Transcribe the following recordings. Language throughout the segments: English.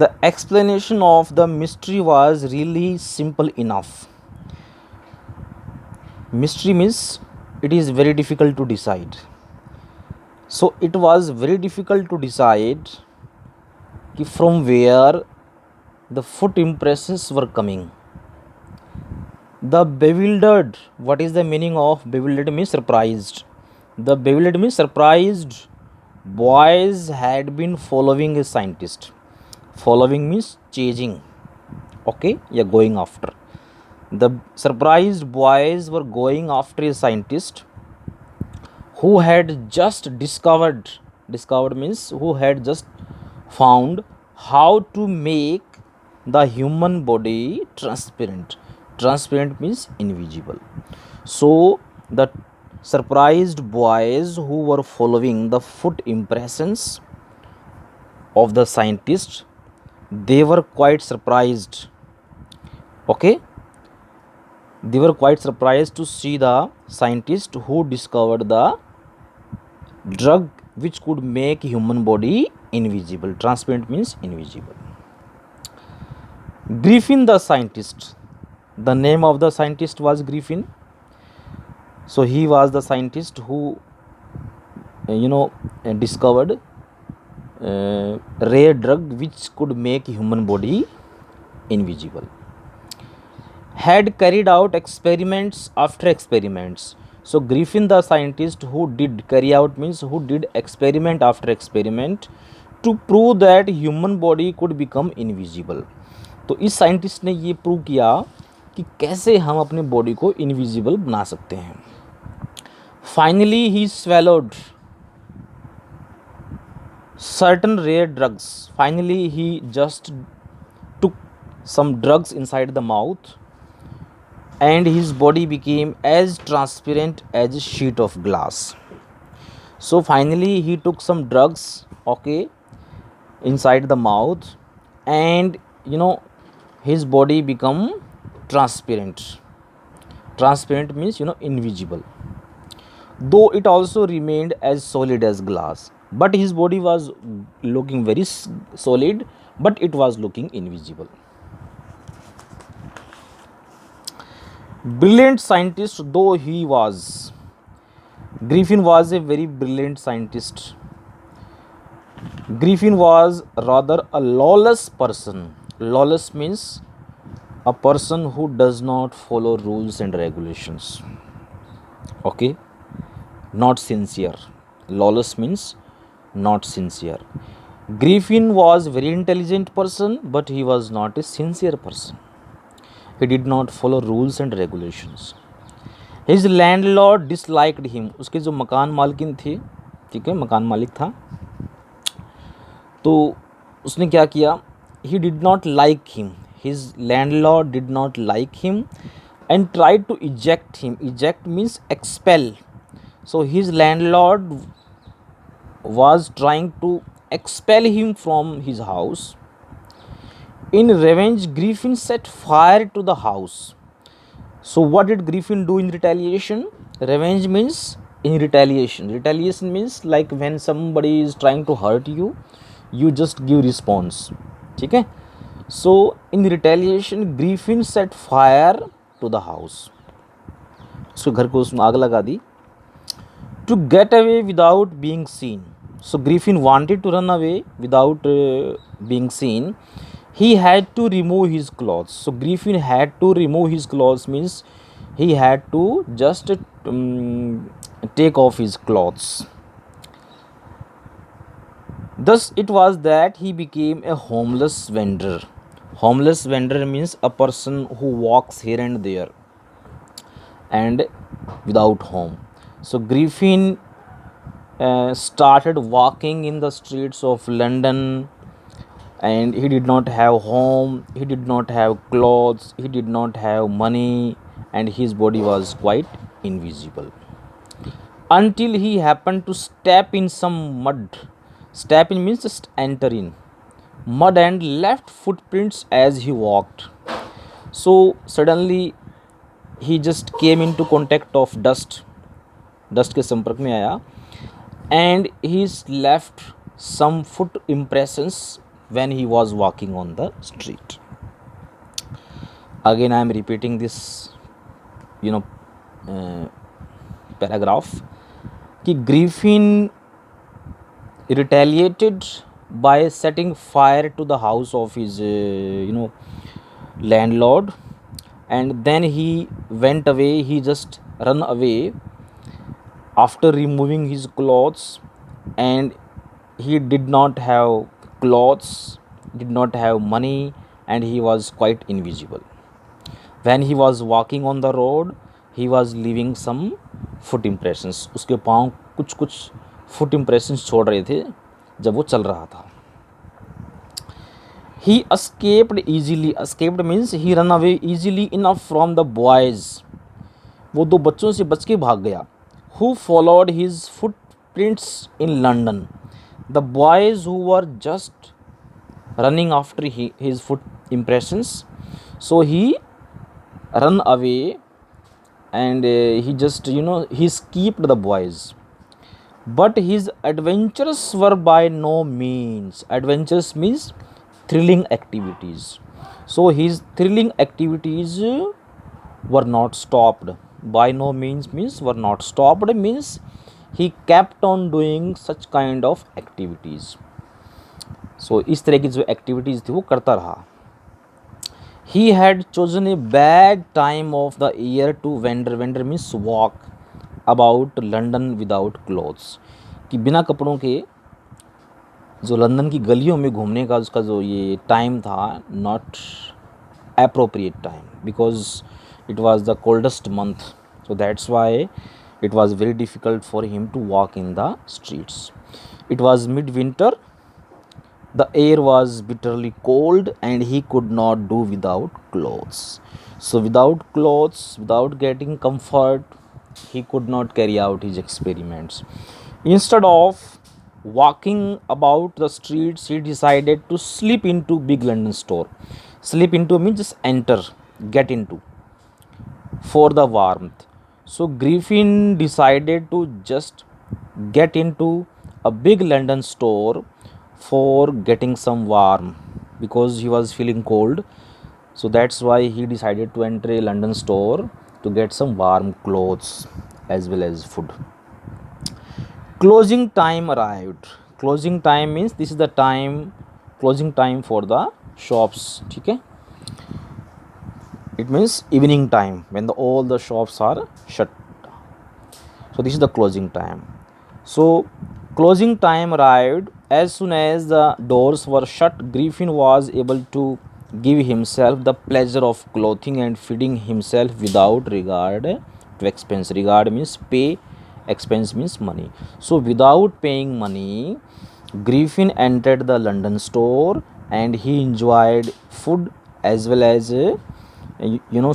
The explanation of the mystery was really simple enough. Mystery means it is very difficult to decide. So it was very difficult to decide from where the foot impressions were coming. The bewildered, what is the meaning of bewildered? Means surprised. The bewildered means surprised boys had been following a scientist. Following means chasing. Okay, yeah, going after. The surprised boys were going after a scientist who had just discovered means who had just found how to make the human body transparent. Transparent means invisible. So the surprised boys who were following the foot impressions of the scientist, they were quite surprised. Okay, they were quite surprised to see the scientist who discovered the drug which could make human body invisible. Transparent means invisible. Griffin the scientist, the name of the scientist was Griffin. So he was the scientist who discovered rare drug which could make human body invisible. Had carried out experiments after experiments. So Griffin the scientist who did carry out means who did experiment after experiment to prove that human body could become invisible. तो इस scientist ने ये prove किया कि कैसे हम अपने body को इनविजिबल बना सकते हैं. Finally he swallowed certain rare drugs. Finally he just took some drugs inside the mouth and his body became as transparent as a sheet of glass. So finally he took some drugs, okay, inside the mouth, and his body become transparent. Transparent means invisible, though it also remained as solid as glass. But his body was looking very solid, but it was looking invisible. Brilliant scientist though he was, Griffin was a very brilliant scientist. Griffin was rather a lawless person. Lawless means a person who does not follow rules and regulations. Okay, not sincere. Lawless means not sincere. Griffin was very intelligent person, but he was not a sincere person. He did not follow rules and regulations. His landlord disliked him. उसके जो मकान मालकिन थे, ठीक है, मकान मालिक था, तो उसने क्या किया? He did not like him. His landlord did not like him and tried to eject him. Eject means expel. So his landlord was trying to expel him from his house. In revenge, Griffin set fire to the house. So what did Griffin do in retaliation? Revenge means in retaliation. Retaliation means like when somebody is trying to hurt you, you just give response. ठीक है? So in retaliation, Griffin set fire to the house. उसके घर को उसने आग लगा दी. To get away without being seen. So Griffin wanted to run away without being seen. He had to remove his clothes. So Griffin had to remove his clothes means he had to just take off his clothes. Thus it was that he became a homeless vendor. Homeless vendor means a person who walks here and there and without home. So Griffin started walking in the streets of London, and he did not have home, he did not have clothes, he did not have money, and his body was quite invisible. Until he happened to step in some mud. Step in means just enter in mud and left footprints as he walked. So suddenly he just came into contact of dust. Dust के संपर्क में आया, and he left some foot impressions when he was walking on the street. Again, I am repeating this, you know, paragraph. कि Griffin retaliated by setting fire to the house of his landlord, and then he went away. He just run away after removing his clothes, and he did not have clothes, did not have money, and he was quite invisible. When he was walking on the road, he was leaving some foot impressions. उसके पाँव कुछ कुछ foot impressions छोड़ रहे थे जब वो चल रहा था. He escaped easily. Escaped means he ran away easily enough from the boys. वो दो बच्चों से बच के भाग गया. Who followed his footprints in London. The boys who were just running after his foot impressions. So he run away, and he just he escaped the boys. But his adventures were by no means. Adventures means thrilling activities. So his thrilling activities were not stopped. By no means were not stopped means he kept on doing such kind of activities. So इस तरह की जो activities थी वो करता रहा. He had chosen a bad time of the year to wander. Wander means walk about London without clothes. कि बिना कपड़ों के जो लंदन की गलियों में घूमने का उसका जो ये टाइम था, not appropriate time, because it was the coldest month. So that's why it was very difficult for him to walk in the streets. It was midwinter. The air was bitterly cold, and he could not do without clothes. So without clothes, without getting comfort, he could not carry out his experiments. Instead of walking about the streets, he decided to slip into big London store. Slip into means just enter, get into, for the warmth. So Griffin decided to just get into a big London store for getting some warm, because he was feeling cold. So that's why he decided to enter a London store to get some warm clothes as well as food. Closing time arrived. Closing time means this is the time, closing time for the shops. Okay, it means evening time when all the shops are shut. So this is the closing time. So closing time arrived. As soon as the doors were shut, Griffin was able to give himself the pleasure of clothing and feeding himself without regard to expense. Regard means pay, expense means money. So without paying money, Griffin entered the London store, and he enjoyed food as well as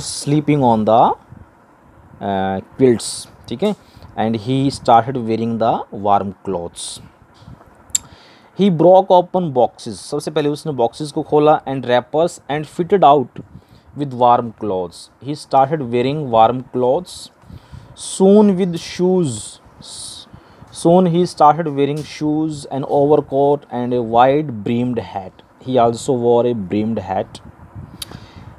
sleeping on the quilts. Okay, and he started wearing the warm clothes. He broke open boxes. सबसे पहले उसने boxes को खोला and wrappers and fitted out with warm clothes. He started wearing warm clothes. Soon with shoes. Soon he started wearing shoes, an overcoat, and a wide brimmed hat. He also wore a brimmed hat.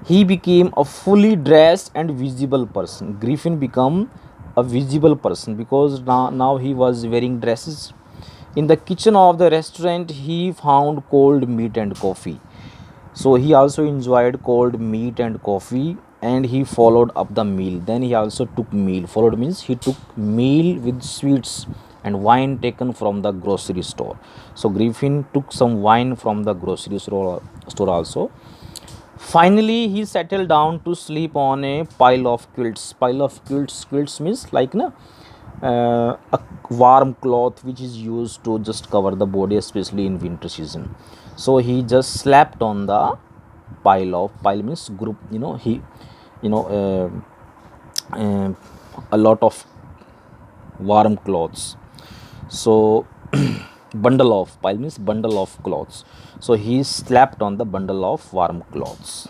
He became a fully dressed and visible person. Griffin became a visible person because now he was wearing dresses. In the kitchen of the restaurant, he found cold meat and coffee. So he also enjoyed cold meat and coffee, and he followed up the meal. Then he also took meal. Followed means he took meal with sweets and wine taken from the grocery store. So Griffin took some wine from the grocery store also. Finally, he settled down to sleep on a pile of quilts. Pile of quilts. Quilts means like a warm cloth which is used to just cover the body, especially in winter season. So he just slept on the pile means group. A lot of warm clothes. So bundle of, pile means bundle of clothes. So he slept on the bundle of warm clothes.